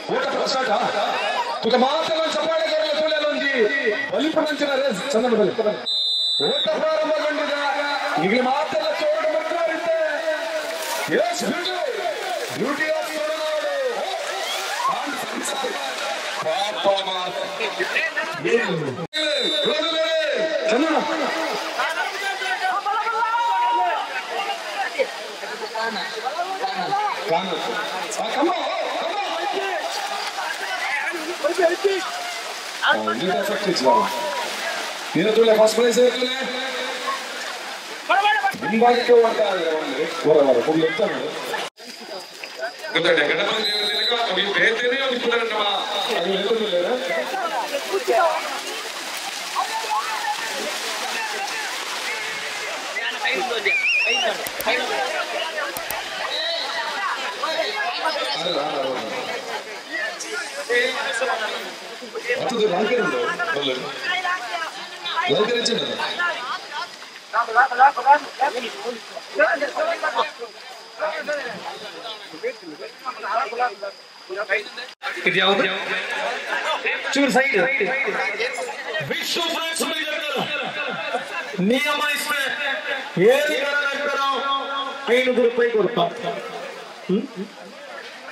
ಊಟ ಸ್ಟಾರ್ಟ್ तुका मात्र चपाळे करून तुल्यालೊಂದಿ ಬಲಿಪನಂಚಿನ ರೇಸ್ ಚಂದ ಬಲಿ ಊಟ ಪ್ರಾರಂಭಗೊಂಡಿದೆ ಈಗ ಮಾತ್ರ ಚೋಡು ಬರ್ತಾರಿದೆ ಎಸ್ ಬ್ಯೂಟಿ ಆಫ್ ಸೊರನಾಡು ಪಾಪ ಮಾತ ಚಂದ ಕಾನ ಕಮ್ಮ ನೀನು ತುಲೆ ಫಸ್ಟ್ ಪ್ರೈಸ್ ತುಲೆ ಹಿಂಬಾಗಕ್ಕೆ ಬರಬಾರ ಫುಲ್ ಇರ್ತಾನೆ ಗೊತ್ತಾಯ್ತಾ ಗಣಪತಿ ದೇವರ ದಿನಕ್ಕೆ ನೀವು ಬೇತೇನೆ ಒಂದು ಪುನರನ್ನಮ ಅದು ಎತ್ತುದಿಲ್ಲ ಅದು ರಾಂಕೇಂದ್ರ ಬಲ್ಲರು ರಾಂಕೇಂದ್ರ ಚೆನ್ನ ಇದು ಯಾವುದು ಚೂರು ಸೈಡ್ ವಿಶ್ವ ಫ್ರೆಂಡ್ಸ್ ನಿಯಮ ಇಸ್ಮೆ ಏರಿಗಳ ನಂತರ 500 ರೂಪಾಯಿ ಕೊಡ್ತಾ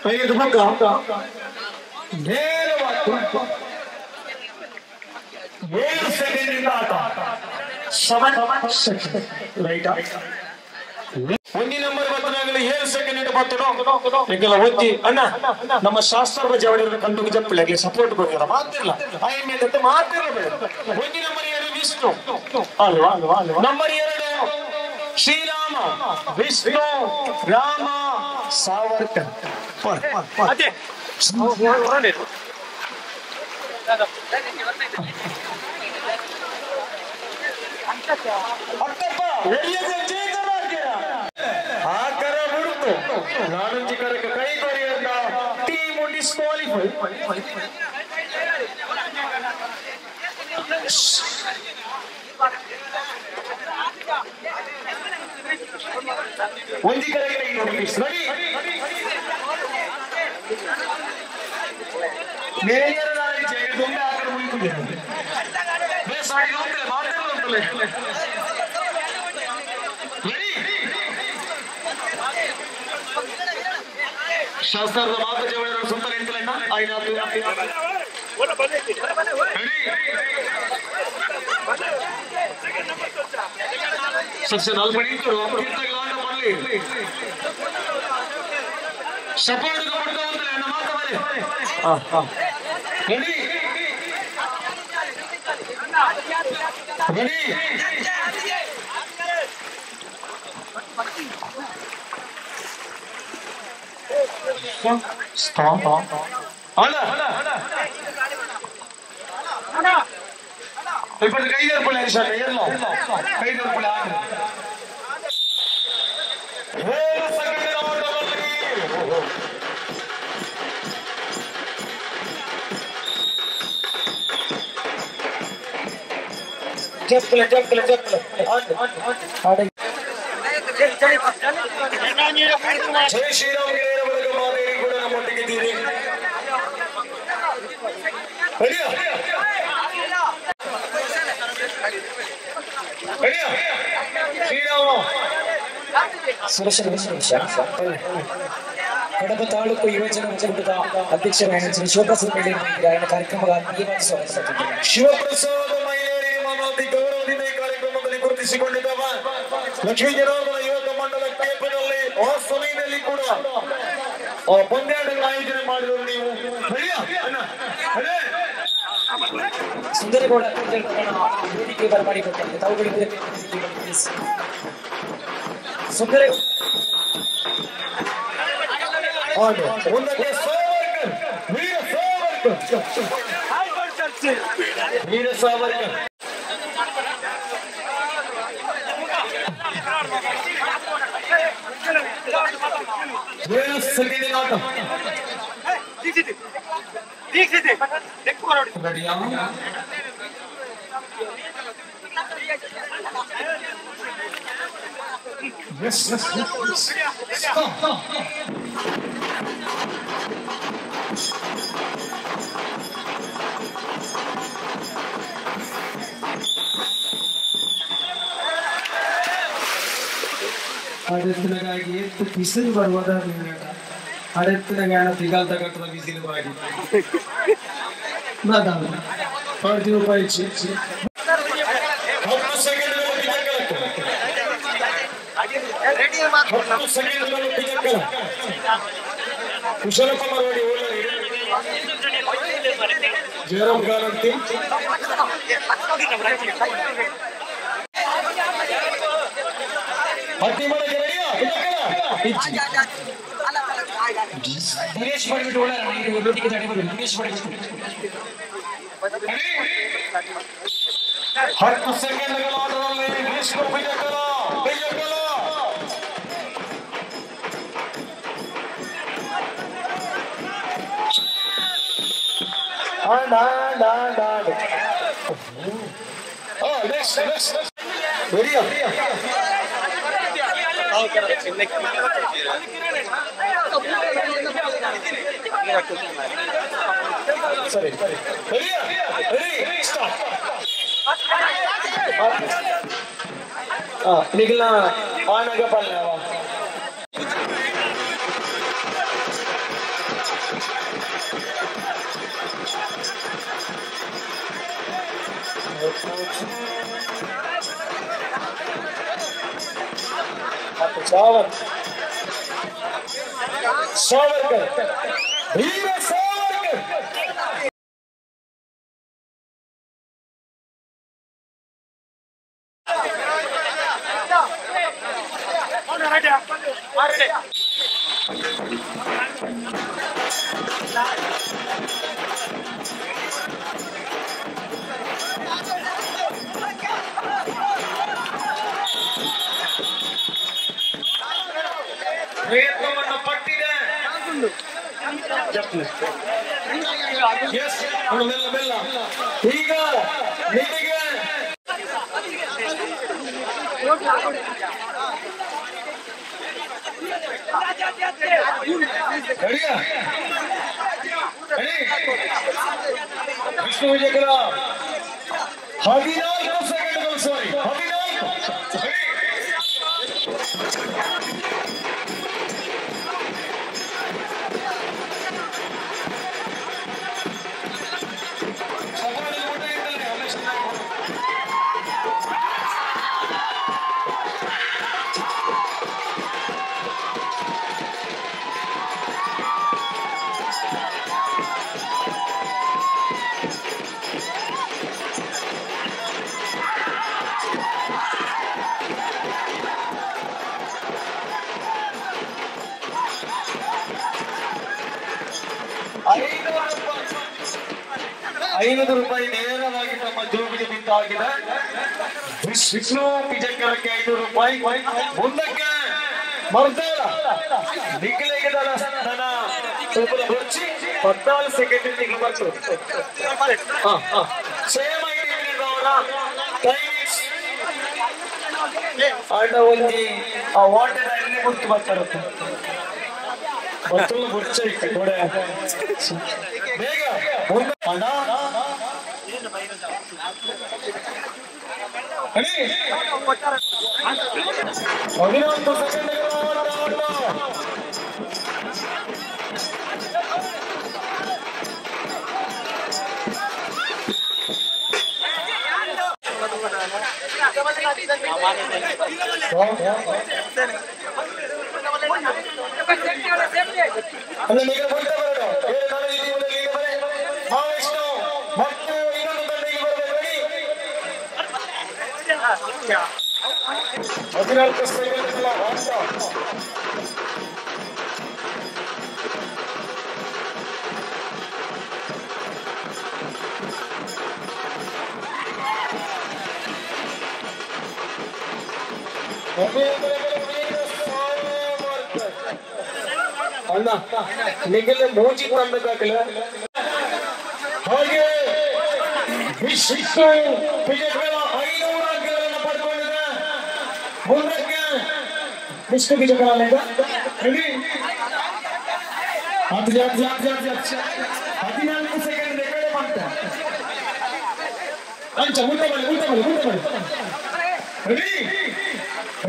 5 ರೂಪಾಯಿ ನೇರವಾಗಿ 7 ಸೆಕೆಂಡ್ ಆಟ 7 ಸೆಕೆಂಡ್ ರೈಟ್ ಒಂದಿ ನಂಬರ್ ಬತ್ತನಾಗಲಿ 7 ಸೆಕೆಂಡ್ ಬತ್ತನೋ ಈಗೆಲ್ಲ ಒತ್ತಿ ಅಣ್ಣ ನಮ್ಮ ಶಾಸ್ತ್ರದ ಜವಳಿಯನ್ನು ಕಂಡು ಜಪ್ಪಳಿಗೆ ಸಪೋರ್ಟ್ ಕೊಡ್ತೀರ ಮಾತಿಲ್ಲ ಐ ಮೇಲೆ ಮಾತಿರಲ್ಲ ಒಂದಿ ನಂಬರ್ 7 ವಿಷ್ಣು ಅಲ್ವಾ ನಂಬರ್ 2 ಶ್ರೀರಾಮ ವಿಷ್ಣು ರಾಮ ಸಾವರ್ಕರ್ ಅದೇ ಆಕರ ಬಿಡ್ತು ನಾನಂಜಿ ಕರಕ್ಕೆ ಕೈ ಕೊರಿಯನ್ನ ಟೀಮ್ ಡಿಸ್ಕ್ವಾಲಿಫೈ ಒಂಜಿ ಕರೆಗೆ ನೋಡಿ ಮೇಲಿಯರ ನಾಳೆ ಗೊಂಬೆ ಆಕರ ಮುಗಿದಿದೆ ಬೇಸಾಗಿ ಹೋಗ್ತದೆ ಮಾತಾಡೋದು ಶಾಸ್ತ್ರದ ಮಾತು ಜವಳಿಯರ ಸ್ವಂತ ನಿಂತಲಣ್ಣ ಸೆಕ್ಷನ್ ಅಲ್ಪಡಿ ಮಾಡಲಿ ಸಪೋರ್ಟ್ ಕೊಡ್ತಾ ಹೋದ್ರೆ ಅಣ್ಣ ಮಾತ ರೆಡಿ ರೆಡಿ ಸ್ಟಾಪ್ ಅಣ್ಣ ಇಪ್ಪತ್ತು ಕೈ ಏರ್ಪಡೆ ಸರ್ ಏರ್ಲೋ ಕೈ ಏರ್ಪಡೆ ಜಪ್ಪಲೆ ಜಪ್ಪಲೆ ಜಪ್ಪಲೆ ಜೈ ಶ್ರೀರಾಮ್ ಗಿರಿಯವರಿಗೆ ಮಾದೇವಿ ಕೂಡ ನಮ್ಮೊಟ್ಟಿಗಿದ್ದೀರಿ ಶ್ರೀರಾಮ ಕಡಬ ತಾಲೂಕು ಯುವಜನ ಮುಖಂಡದ ಅಧ್ಯಕ್ಷರಾದ ಶ್ರೀ ಶಿವಪ್ರಸಾದ್ ಮಹಿಳೆಯರಿಗೆ ఆయన ಕಾರ್ಯಕ್ರಮದ ಆತ್ಮೀಯವಾದ ಸ್ವಾಗತ ಶಿವಪ್ರಸಾದ್ ಮಹಿಳೆಯರಿಗೆ ಮಾನವತೆ ಗೌರವದಿಂದ ಈ ಕಾರ್ಯಕ್ರಮದಲ್ಲಿ ಗುರುತಿಸಿಕೊಂಡಿದ್ದವ ಲಕ್ಷ್ಮೀ ಜನಾರ್ದನ ಯುವಕ ಮಂಡಲ ಕೇಪನಲ್ಲಿ ಆ ಸಮಯದಲ್ಲಿ ಕೂಡ ಪಂದ್ಯಾಟಗಳ ಆಯೋಜನೆ ಮಾಡಿದ್ರು ನೀವು ಸುಂದರಗೌಡ ವೇದಿಕೆ ಬರಮಾಡಿಕೊಟ್ಟಂತೆ ತಾವುಗಳಿಗೆ ಸುಂದರ ಒಂದಕ್ಕೆ Veer Savarkar Yes, yes, yes. Stop. ಅದೆತ್ತಿನಗಾಗಿ ಎತ್ತು ಬಿಸಿಲು ಬರುವುದ ಅದೆತ್ತಿನ ಗಾನ ತಿಗಾಲ್ ತಗಟ್ಟದ ಬಿಸಿಲು ಬಾಗಿ ಮಾತಾಡ 10 ರೂಪಾಯಿ ಕುಶಲ ಕುಮಾರವಾಡಿ ಜಯರಾಮ್ ಖಾನ್ ಅಂತಿ ದಿನೇಶ್ ಮಾಡಿಬಿಟ್ಟು ದಿನೇಶ್ ಮಾಡಿಬಿಟ್ಟು 10 ಸೆಕೆಂಡ್ಗಳ ಆಟದಲ್ಲಿ ವಿಶ್ವ ವಿಜೇತರ ಸರಿ ನಿಖಿಲ ಆನಾಗ ಪಲ್ಯ सावरकर भीम सावरकर ಪ್ರಯತ್ನವನ್ನು ಪಟ್ಟಿದೆ ಮೆಲ್ಲ ಮೆಲ್ಲ ಈಗ ನಿಮಗೆ ವಿಷ್ಣು ವಿಜಯಕರ 14 ಸೆಕೆಂಡ್ಗಳು ಸಾರಿ 14 500 ರೂಪಾಯಿ ನೇರವಾಗಿ ತಮ್ಮ ಜೋಬಿಗೆ ಬಿದ್ದಾಗಿದೆ. ವಿಷ್ಣು ವಿಜಯಕರಕ್ಕೆ 500 ರೂಪಾಯಿ. ಮುಂದಕ್ಕೆ ಮರ್ದಾಳ ನಿಖಿಲಿಗೆ ನನ್ನ ಬರ್ಚಿ 14 ಸೆಕೆಂಡ್ ಬರ್ತು. ಸೇಮ್ ಅವರ ಆಟ ಒಂದಿ ಆ ವಾಟರ್ ಅಲ್ಲಿ ಗುರ್ತು ಬರ್ತಾರತ್ತೆ ಬರ್ತಲ್ಲ ಬರ್ಚ ಇತ್ತು ನೋಡ ಬೇಗ ಮುಂದೆ ಅಣ್ಣ 11 ಸೆಕೆಂಡ್ಗಳು ಅಲ್ಲ ಈಗ ಬರ್ತಾ ಬರೋಣ ಮಹಾವಿಷ್ಣು ಮತ್ತು ಇನ್ನೊಂದು ತಂಡಕ್ಕೆ ಬರಬೇಕು. 14 ಸೆಕೆಂಡ್ಗಳ ಅಣ್ಣ ನಿಖಿಲ್ ಮೂಜಿ ತಂದಕ್ಕಾಗಲ್ಲ. ಹಾಗೆ ವಿಶ್ವ ವಿಜಯಕರ 500 ಅಂಕಗಳನ್ನು ಪಡ್ಕೊಂಡಿದೆ. ಮುಂದಕ್ಕೆ ವಿಶ್ವ ವಿಜಯಕರ 14 ಸೆಕೆಂಡ್ ಕಡೆ ಮಾಡ್ತಾ ಅಂಚ ಮುಂದೆ ಮಾಡಿ ರೆಡಿ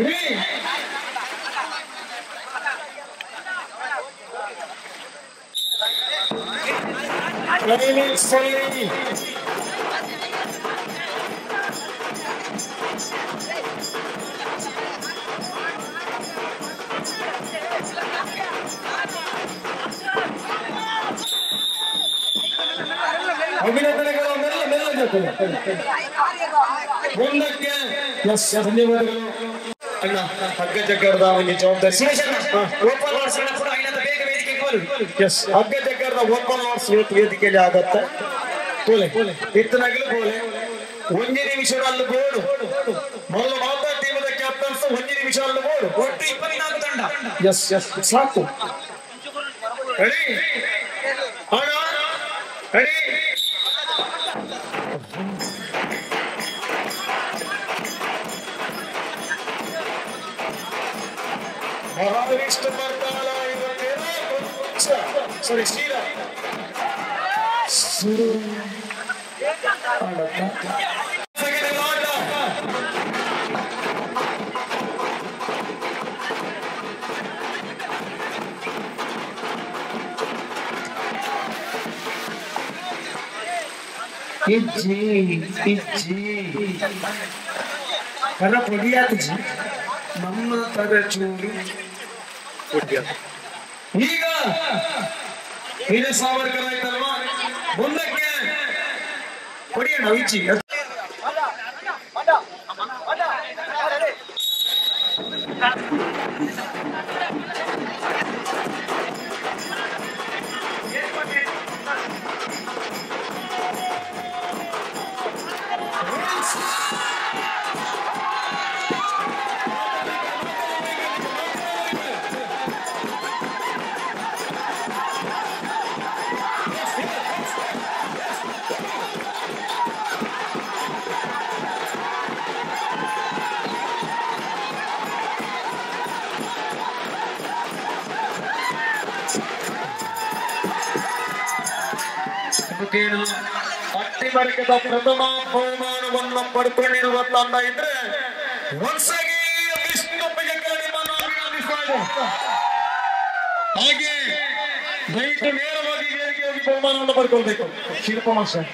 ರೆಡಿ ಅಭಿನಂದನೆಗಳು ಮುಂದಕ್ಕೆ ಧನ್ಯವಾದಗಳು ಅಣ್ಣ ಹಗ್ಗ ಜಗ್ಗರದ ಒಂದು ಜವಾಬ್ದಾರಿ ಹಗ್ಗ ಜಗ್ಗರದ ಓಪನ್ ಲಾರ್ಡ್ಸ್ ವೇದಿಕೆಯಲ್ಲಿ ಆಗತ್ತೆ ಇತ್ತನಾಗಲು ಬೋಲೆ 1 ನಿಮಿಷದಲ್ಲಿ ಬೋರ್ಡು ಮೊದಲು ಮಾತಾ ಟೀಮದ ಕ್ಯಾಪ್ಟನ್ಸ್ 1 ನಿಮಿಷದಲ್ಲಿ ಬೋರ್ಡು ಒಟ್ಟು 24 ತಂಡ ಎಸ್ ಸಾಕು ರೆಡಿ ಅಣ್ಣ ರೆಡಿ ಮಹಾವಿಷ್ಣು ಬರ್ತಾಳ ಸಾರಿ ಶ್ರೀರಾ ಕರ ಪೊಡಿಯಾದ ಜಿ ನಮ್ಮ ತರ ಚೂರು ಈಗ ಇದು ಸಾವರ್ಕರ್ ಆಯ್ತಲ್ವಾ ಮುಂದಕ್ಕೆ ಹೊಡಿಯೋಣ ಇಚ್ಚಿ ಅಟ್ಟಿಮರ್ಗದ ಪ್ರಥಮ ಬಹುಮಾನವನ್ನು ಪಡ್ಕೊಂಡಿರುವ ತಂಡ ಇದ್ರೆ ಒಂದ್ಸಾಗಿ ಹಾಗೆ ದಯವಿಟ್ಟು ನೇರವಾಗಿ ವೇದಿಕೆ ಹೋಗಿ ಬಹುಮಾನವನ್ನು ಪಡ್ಕೊಳ್ಬೇಕು. ಶಿಲ್ಪ ಮಾಸ್ಟರ್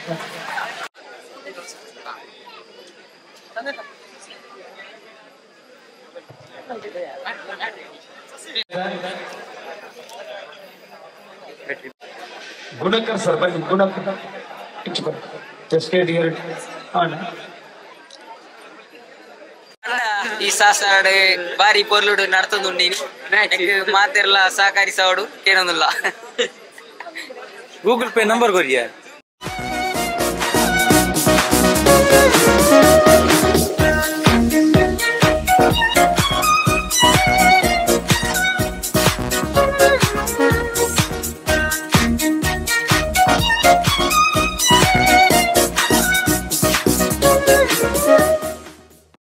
ಗುಣಕರ್ ಸರ್ ಬನ್ನಿ. ಗುಣಕರ್ ಈ ಸಾಸಾಡ್ ಬಾರಿ ಪೊರ್ಲುಡು ನಡ್ತದುಂಡು ಮಾತೆರ್ಲ ಸಹಕಾರಿ ಸಾವಡು ಏನೊಂದಿಲ್ಲ. ಗೂಗಲ್ ಪೇ ನಂಬರ್ ಕೊರಿಯ